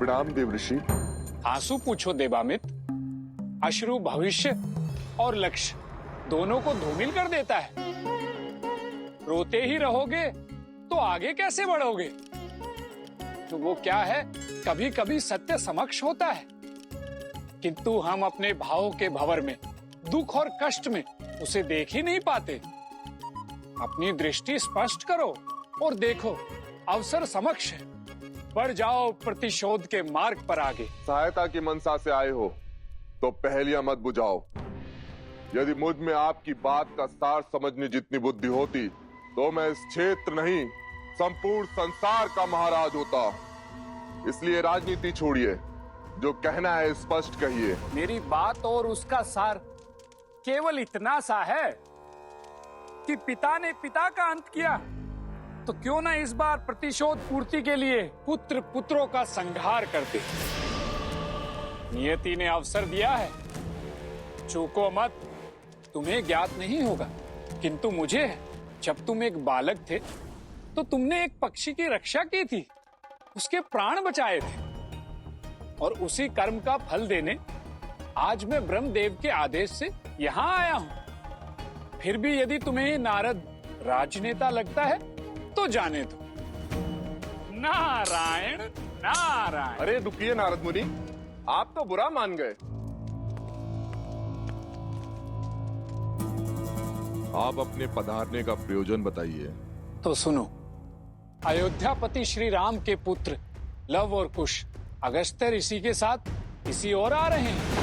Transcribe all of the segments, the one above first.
प्रणाम देव ऋषि। आंसू पूछो देवामित। अश्रु भविष्य और लक्ष्य दोनों को धूमिल कर देता है। रोते ही रहोगे तो आगे कैसे बढ़ोगे? तो वो क्या है, कभी कभी सत्य समक्ष होता है, किंतु हम अपने भावों के भंवर में, दुख और कष्ट में उसे देख ही नहीं पाते। अपनी दृष्टि स्पष्ट करो और देखो, अवसर समक्ष है। बढ़ जाओ प्रतिशोध के मार्ग पर आगे। सहायता की मनसा से आए हो तो पहेलियां मत बुझाओ। यदि मुझ में आपकी बात का सार समझने जितनी बुद्धि होती तो मैं इस क्षेत्र नहीं, संपूर्ण संसार का महाराज होता। इसलिए राजनीति छोड़िए, जो कहना है स्पष्ट कहिए। मेरी बात और उसका सार केवल इतना सा है कि पिता ने पिता का अंत किया, तो क्यों ना इस बार प्रतिशोध पूर्ति के लिए पुत्र पुत्रों का संहार करते। नियति ने अवसर दिया है, चूको मत। तुम्हें ज्ञात नहीं होगा, किंतु मुझे है। जब तुम एक बालक थे तो तुमने एक पक्षी की रक्षा की थी, उसके प्राण बचाए थे, और उसी कर्म का फल देने आज मैं ब्रह्मदेव के आदेश से यहां आया हूं। फिर भी यदि तुम्हें नारद राजनेता लगता है तो जाने दो। नारायण नारायण। अरे रुकिए नारद मुनि, आप तो बुरा मान गए। आप अपने पधारने का प्रयोजन बताइए। तो सुनो, अयोध्यापति श्री राम के पुत्र लव और कुश अगस्त्य ऋषि के साथ इसी ओर आ रहे हैं।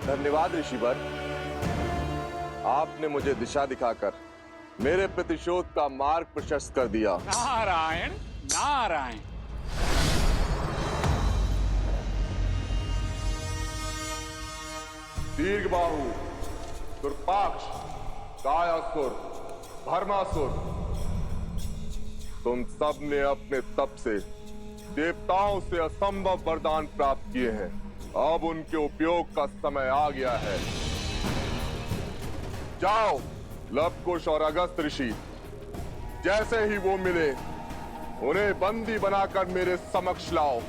धन्यवाद ऋषिवर, आपने मुझे दिशा दिखाकर मेरे प्रतिशोध का मार्ग प्रशस्त कर दिया। नारायण नारायण। दीर्घबाहु, दुर्पाक्ष, कायासुर, भर्मासुर, तुम सब ने अपने तप से देवताओं से असंभव वरदान प्राप्त किए हैं। अब उनके उपयोग का समय आ गया है। जाओ, लवकुश और अगस्त ऋषि, जैसे ही वो मिले उन्हें बंदी बनाकर मेरे समक्ष लाओ।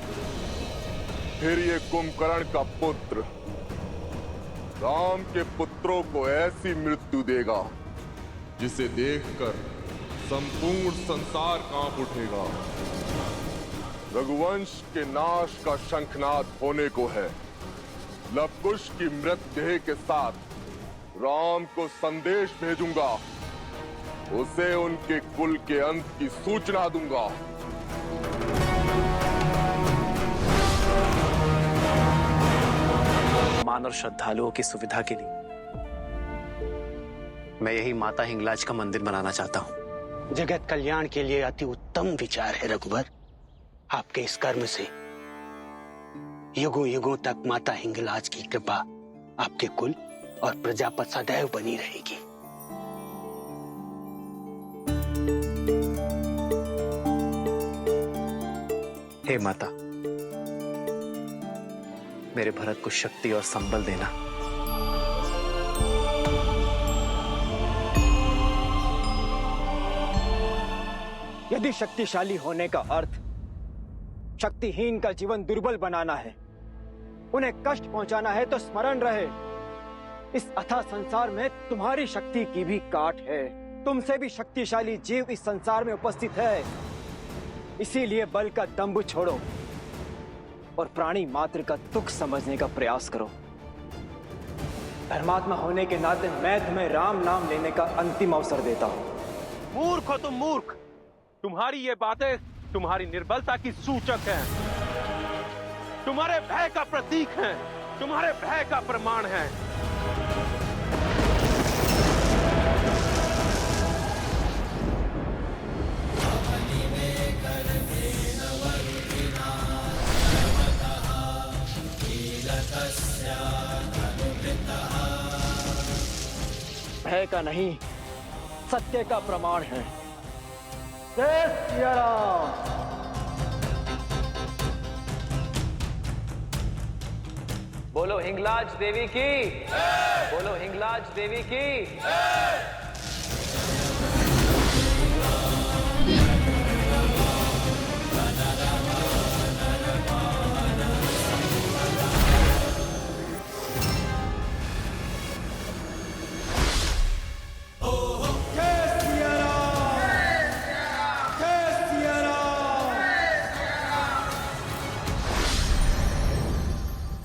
फिर ये कुंभकर्ण का पुत्र राम के पुत्रों को ऐसी मृत्यु देगा जिसे देखकर संपूर्ण संसार कांप उठेगा। रघुवंश के नाश का शंखनाद होने को है। लवकुश की मृतदेह के साथ राम को संदेश भेजूंगा, उसे उनके कुल के अंत की सूचना दूंगा। मानव श्रद्धालुओं की सुविधा के लिए मैं यही माता हिंगलाज का मंदिर बनाना चाहता हूं। जगत कल्याण के लिए अति उत्तम विचार है रघुवर। आपके इस कर्म से युगों युगों तक माता हिंगलाज की कृपा आपके कुल और प्रजा पर सदैव बनी रहेगी। हे माता, मेरे भरत को शक्ति और संबल देना। यदि शक्तिशाली होने का अर्थ शक्तिहीन का जीवन दुर्बल बनाना है, उन्हें कष्ट पहुंचाना है, तो स्मरण रहे इस अथाह संसार में तुम्हारी शक्ति की भी काट है। तुमसे भी शक्तिशाली जीव इस संसार में उपस्थित है। इसीलिए बल का दंभ छोड़ो और प्राणी मात्र का तुक समझने का प्रयास करो। धर्मात्मा होने के नाते मैं तुम्हें राम नाम लेने का अंतिम अवसर देता हूं। मूर्ख हो तुम, मूर्ख। तुम्हारी ये बातें तुम्हारी निर्बलता की सूचक हैं, तुम्हारे भय का प्रतीक हैं, तुम्हारे भय का प्रमाण है। भय का नहीं, सत्य का प्रमाण है। जय सिया राम। बोलो हिंगलाज देवी की, बोलो हिंगलाज देवी की।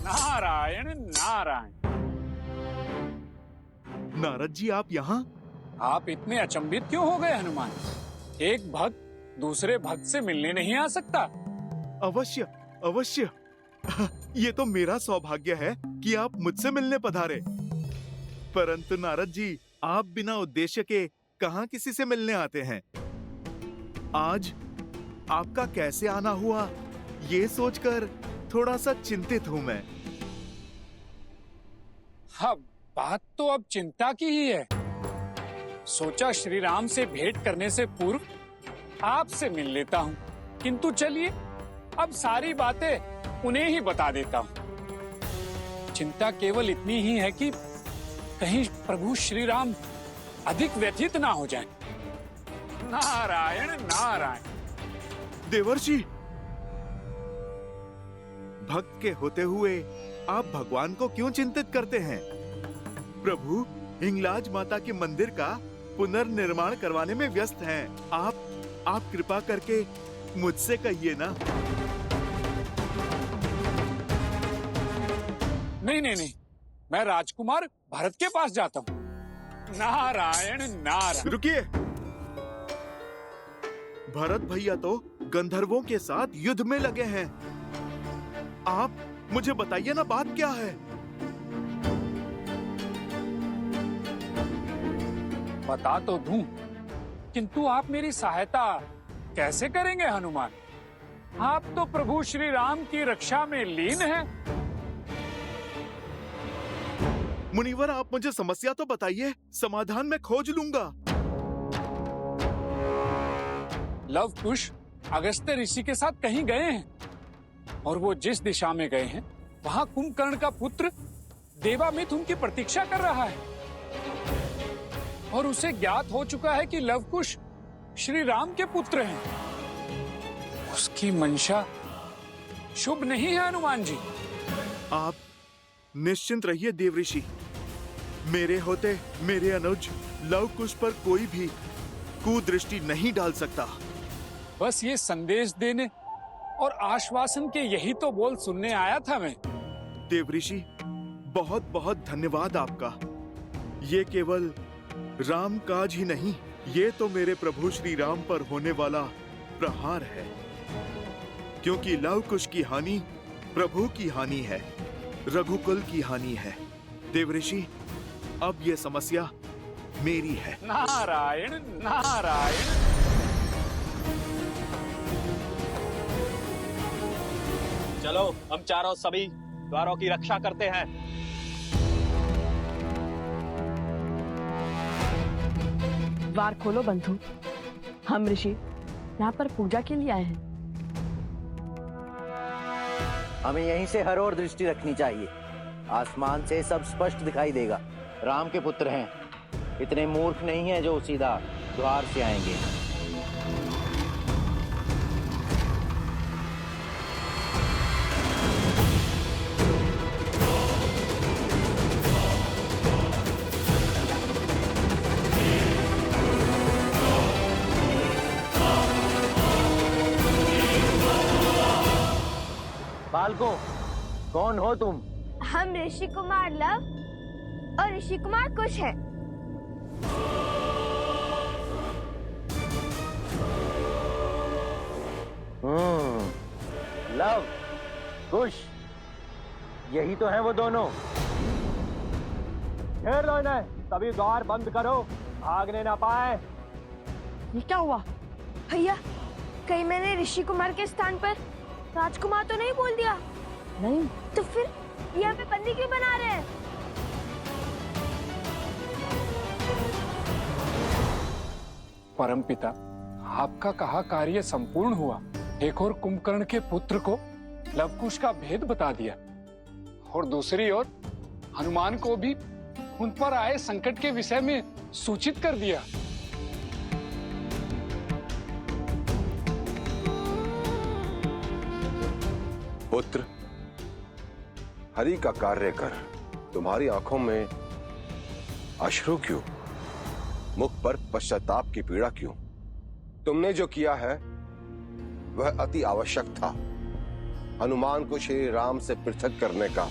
नारायण नारायण। नारद जी आप यहाँ? आप इतने अचंभित क्यों हो गए हनुमान? एक भक्त दूसरे भक्त से मिलने नहीं आ सकता? अवश्य अवश्य। ये तो मेरा सौभाग्य है कि आप मुझसे मिलने पधारे। परंतु नारद जी, आप बिना उद्देश्य के कहाँ किसी से मिलने आते हैं? आज आपका कैसे आना हुआ, ये सोचकर थोड़ा सा चिंतित हूँ मैं। हाँ, बात तो अब चिंता की ही है। सोचा श्री राम से भेंट करने से पूर्व आपसे मिल लेता हूँ, किंतु चलिए अब सारी बातें उन्हें ही बता देता हूँ। चिंता केवल इतनी ही है कि कहीं प्रभु श्री राम अधिक व्यथित ना हो जाएं। नारायण नारायण। देवर्षि, भक्त के होते हुए आप भगवान को क्यों चिंतित करते हैं? प्रभु हिंगलाज माता के मंदिर का पुनर्निर्माण करवाने में व्यस्त हैं। आप कृपा करके मुझसे कहिए ना। नहीं, मैं राजकुमार भरत के पास जाता हूँ। नारायण नारायण। रुकिए। भरत भैया तो गंधर्वों के साथ युद्ध में लगे हैं। आप मुझे बताइए ना, बात क्या है? बता तो दूं, किंतु आप मेरी सहायता कैसे करेंगे हनुमान? आप तो प्रभु श्री राम की रक्षा में लीन हैं। मुनिवर, आप मुझे समस्या तो बताइए, समाधान मैं खोज लूंगा। लव कुश अगस्त्य ऋषि के साथ कहीं गए हैं, और वो जिस दिशा में गए हैं वहां कुंभकर्ण का पुत्र देवामित उनकी प्रतीक्षा कर रहा है, और उसे ज्ञात हो चुका है कि लव कुश श्री राम के पुत्र हैं। उसकी मंशा शुभ नहीं है हनुमान जी। आप निश्चिंत रहिए देवऋषि। मेरे होते मेरे अनुज लव कुश पर कोई भी कुदृष्टि नहीं डाल सकता। बस ये संदेश देने और आश्वासन के यही तो बोल सुनने आया था मैं। देवऋषि, बहुत बहुत धन्यवाद आपका। ये केवल राम काज ही नहीं, ये तो मेरे प्रभु श्री राम पर होने वाला प्रहार है, क्योंकि लव कुश की हानि प्रभु की हानि है, रघुकुल की हानि है। देवऋषि, अब ये समस्या मेरी है। नारायण नारायण। चलो हम चारों सभी द्वारों की रक्षा करते हैं। द्वार खोलो बंधु। हम ऋषि यहाँ पर पूजा के लिए आए हैं। हमें यहीं से हर ओर दृष्टि रखनी चाहिए। आसमान से सब स्पष्ट दिखाई देगा। राम के पुत्र हैं, इतने मूर्ख नहीं हैं जो सीधा द्वार से आएंगे। बालको, कौन हो तुम? हम ऋषि कुमार लव और ऋषि कुमार कुश हैं। लव, कुश, यही तो हैं वो दोनों। घेर दो इन्हें, सभी द्वार बंद करो, भागने ना पाए। ये क्या हुआ? भैया, कहीं मैंने ऋषि कुमार के स्थान पर राजकुमार तो नहीं बोल दिया? नहीं। तो फिर ये हमें बंदी क्यों बना रहे हैं? परमपिता, आपका कहा कार्य संपूर्ण हुआ। एक और कुंभकर्ण के पुत्र को लवकुश का भेद बता दिया, और दूसरी ओर हनुमान को भी उन पर आए संकट के विषय में सूचित कर दिया। पुत्र, हरि का कार्य कर। तुम्हारी आंखों में अश्रु क्यों? मुख पर पश्चाताप की पीड़ा क्यों? तुमने जो किया है वह अति आवश्यक था। हनुमान को श्री राम से पृथक करने का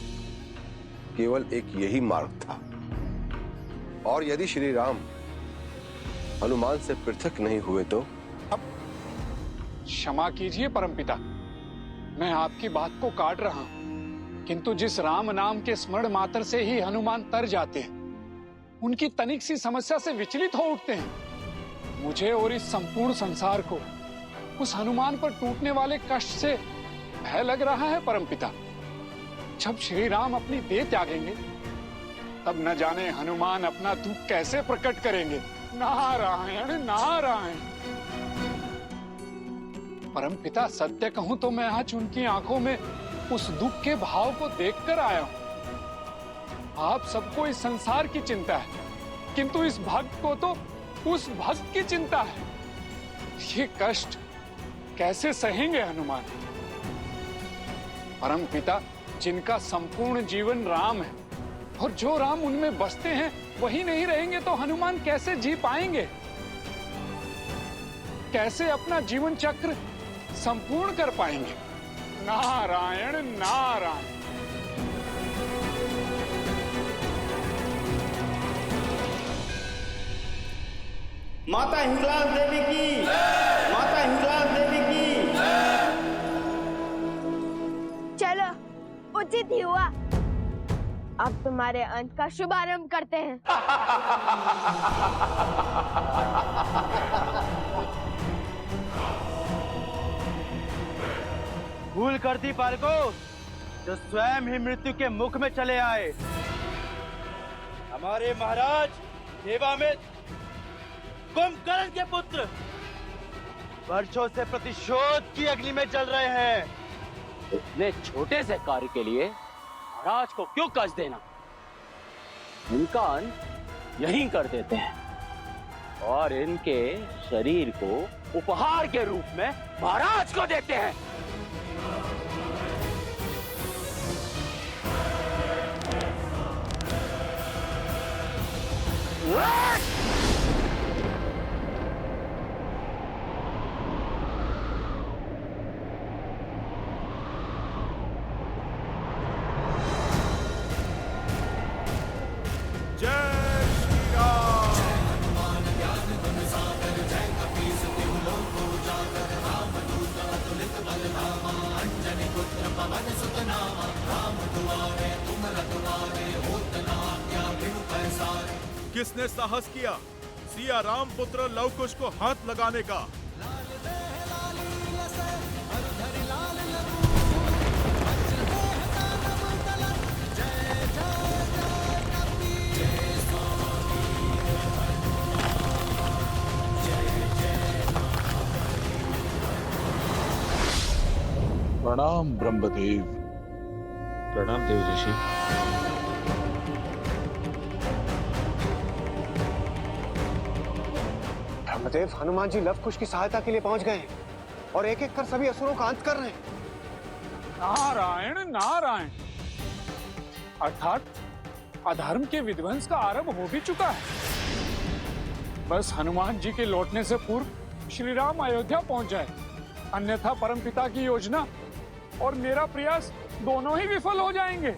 केवल एक यही मार्ग था। और यदि श्री राम हनुमान से पृथक नहीं हुए तो? अब क्षमा कीजिए परमपिता, मैं आपकी बात को काट रहा हूं, किंतु जिस राम नाम के स्मरण मात्र से ही हनुमान तर जाते हैं, उनकी तनिक सी समस्या से विचलित हो उठते हैं। मुझे और इस संपूर्ण संसार को उस हनुमान पर टूटने वाले कष्ट से भय लग रहा है परमपिता। जब श्री राम अपनी देह त्यागेंगे तब न जाने हनुमान अपना दुख कैसे प्रकट करेंगे। नारायण नारायण। परमपिता, सत्य कहूं तो मैं आज उनकी आंखों में उस दुख के भाव को देखकर आया हूं। आप सबको इस संसार की चिंता है, किंतु इस भक्त को तो उस भक्त की चिंता है। ये कष्ट कैसे सहेंगे हनुमान? परमपिता, जिनका संपूर्ण जीवन राम है और जो राम उनमें बसते हैं वही नहीं रहेंगे तो हनुमान कैसे जी पाएंगे? कैसे अपना जीवन चक्र संपूर्ण कर पाएंगे? नारायण नारायण। माता हिंगलाज देवी की, माता हिंगलाज देवी की। चलो, उचित ही हुआ। अब तुम्हारे अंत का शुभारंभ करते हैं। भूल कर दी बालको, जो स्वयं ही मृत्यु के मुख में चले आए। हमारे महाराज देवामित्र कुंभकर्ण के पुत्र वर्षों से प्रतिशोध की अग्नि में जल रहे हैं। इतने छोटे से कार्य के लिए महाराज को क्यों कष्ट देना? इनका अंत यहीं कर देते हैं और इनके शरीर को उपहार के रूप में महाराज को देते हैं। किसने साहस किया सिया राम पुत्र लव कुश को हाथ लगाने का? प्रणाम ब्रह्मदेव। प्रणाम देव ऋषि। ब्रह्मदेव, हनुमान जी लव कुश की सहायता के लिए पहुंच गए हैं और एक एक कर सभी असुरों का अंत कर रहे हैं। नारायण नारायण। अर्थात अधर्म के विध्वंस का आरंभ हो भी चुका है। बस हनुमान जी के लौटने से पूर्व श्री राम अयोध्या पहुंच जाए, अन्यथा परमपिता की योजना और मेरा प्रयास दोनों ही विफल हो जाएंगे।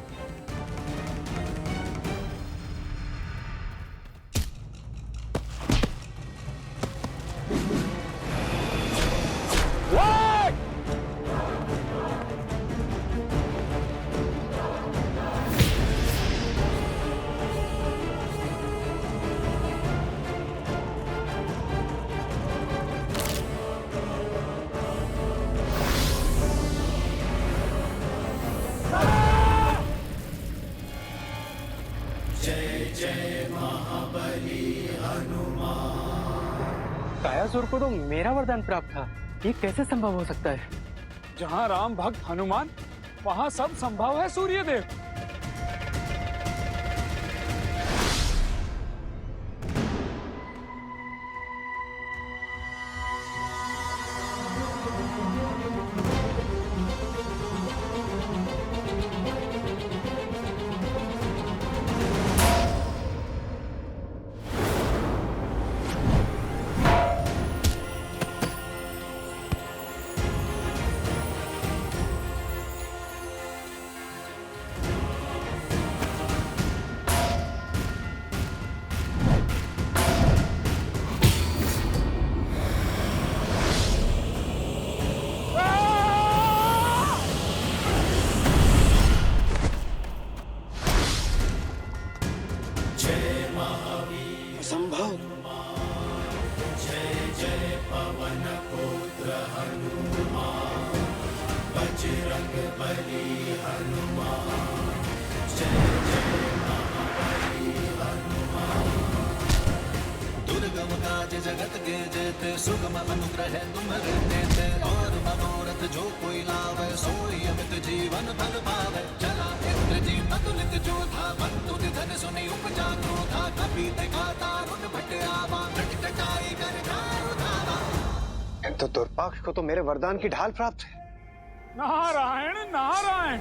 कायासुर को तो मेरा वरदान प्राप्त था, ये कैसे संभव हो सकता है? जहां राम भक्त हनुमान, वहां सब संभव है सूर्यदेव। अनुग्रह तुम देते और मनोरथ जो कोई लावे सोई अमित जीवन फल पावे चला इंद्र जी अतुलित जो था बंधु निधन सुनी उपजा क्रोधा कपि दिखाता रुन भट आवा टटटाई कर ठार धावा। तो दुर्पाक्ष को तो मेरे वरदान की ढाल प्राप्त है। नारायण नारायण।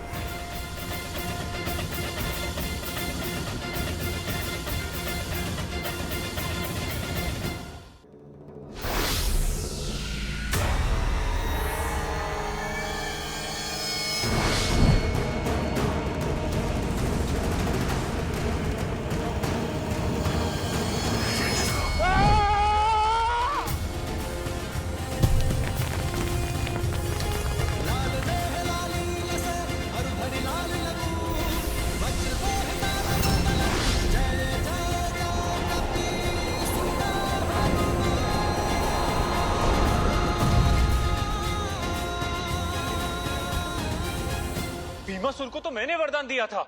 भीमासुर को तो मैंने वरदान दिया था।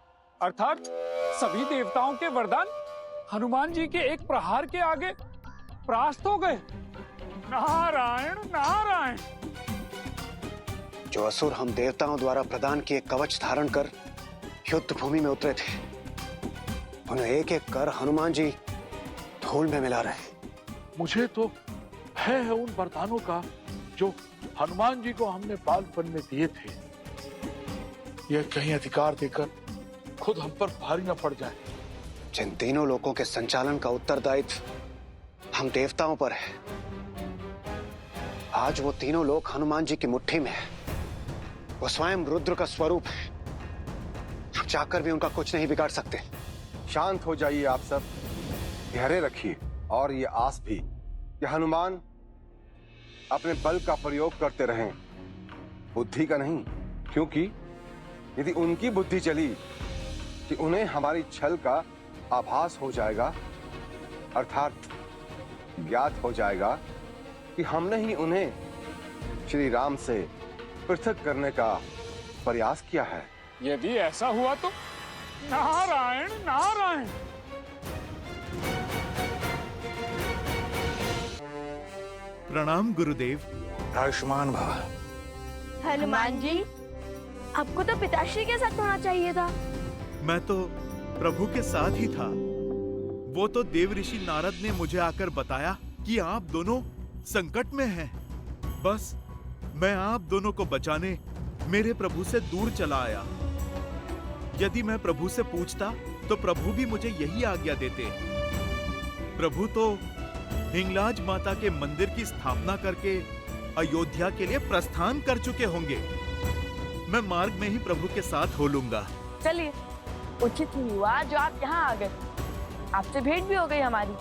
अर्थात सभी देवताओं के वरदान हनुमान जी के एक प्रहार के आगे परास्त हो गए। नारायण नारायण। जो असुर हम देवताओं द्वारा प्रदान किए कवच धारण कर युद्ध भूमि में उतरे थे, उन्हें एक एक कर हनुमान जी धूल में मिला रहे। मुझे तो भय है उन वरदानों का जो हनुमान जी को हमने बालपन में दिए थे। यह कहीं अधिकार देकर खुद हम पर भारी न पड़ जाए। जिन तीनों लोकों के संचालन का उत्तरदायित्व हम देवताओं पर है, आज वो तीनों लोक हनुमान जी की मुट्ठी में है। वो स्वयं रुद्र का स्वरूप है। हम चाहकर भी उनका कुछ नहीं बिगाड़ सकते। शांत हो जाइए आप सब, धैर्य रखिए और ये आस भी कि हनुमान अपने बल का प्रयोग करते रहें, बुद्धि का नहीं। क्योंकि यदि उनकी बुद्धि चली कि उन्हें हमारी छल का आभास हो जाएगा, अर्थात ज्ञात हो जाएगा कि हमने ही उन्हें श्री राम से पृथक करने का प्रयास किया है। यदि ऐसा हुआ तो नारायण नारायण। प्रणाम गुरुदेव। आयुष्मान भव। हनुमान जी, आपको तो पिताश्री के साथ होना चाहिए था। मैं तो प्रभु के साथ ही था। वो तो देव ऋषि नारद ने मुझे आकर बताया कि आप दोनों संकट में हैं। बस मैं आप दोनों को बचाने मेरे प्रभु से दूर चला आया। यदि मैं प्रभु से पूछता तो प्रभु भी मुझे यही आज्ञा देते। प्रभु तो हिंगलाज माता के मंदिर की स्थापना करके अयोध्या के लिए प्रस्थान कर चुके होंगे। मैं मार्ग में ही प्रभु के साथ हो लूंगा। चलिए, उचित ही हुआ जो आप यहाँ आ गए। आपसे भेंट भी हो गई हमारी।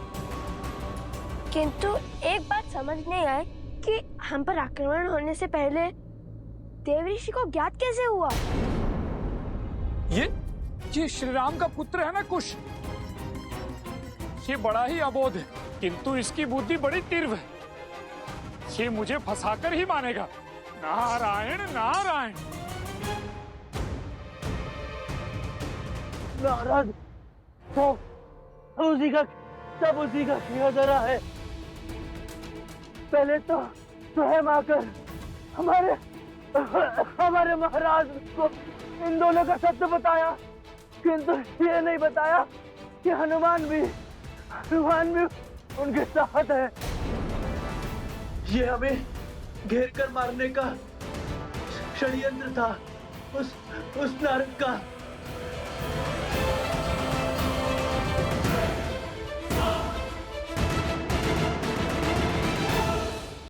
किंतु एक बात समझ नहीं आई कि हम पर आक्रमण होने से पहले देव ऋषि को ज्ञात कैसे हुआ? ये श्री राम का पुत्र है ना कुश। ये बड़ा ही अबोध है, किंतु इसकी बुद्धि बड़ी तीव्र है। ये मुझे फंसाकर ही मानेगा। नारायण नारायण। नारद, सब उसी का किया धरा है। पहले तो स्वयं आकर हमारे महाराज को इन दोनों का सत्य बताया, किंतु ये नहीं बताया कि हनुमान भी उनके साथ है। ये हमें घेर कर मारने का षड्यंत्र था उस नारद का।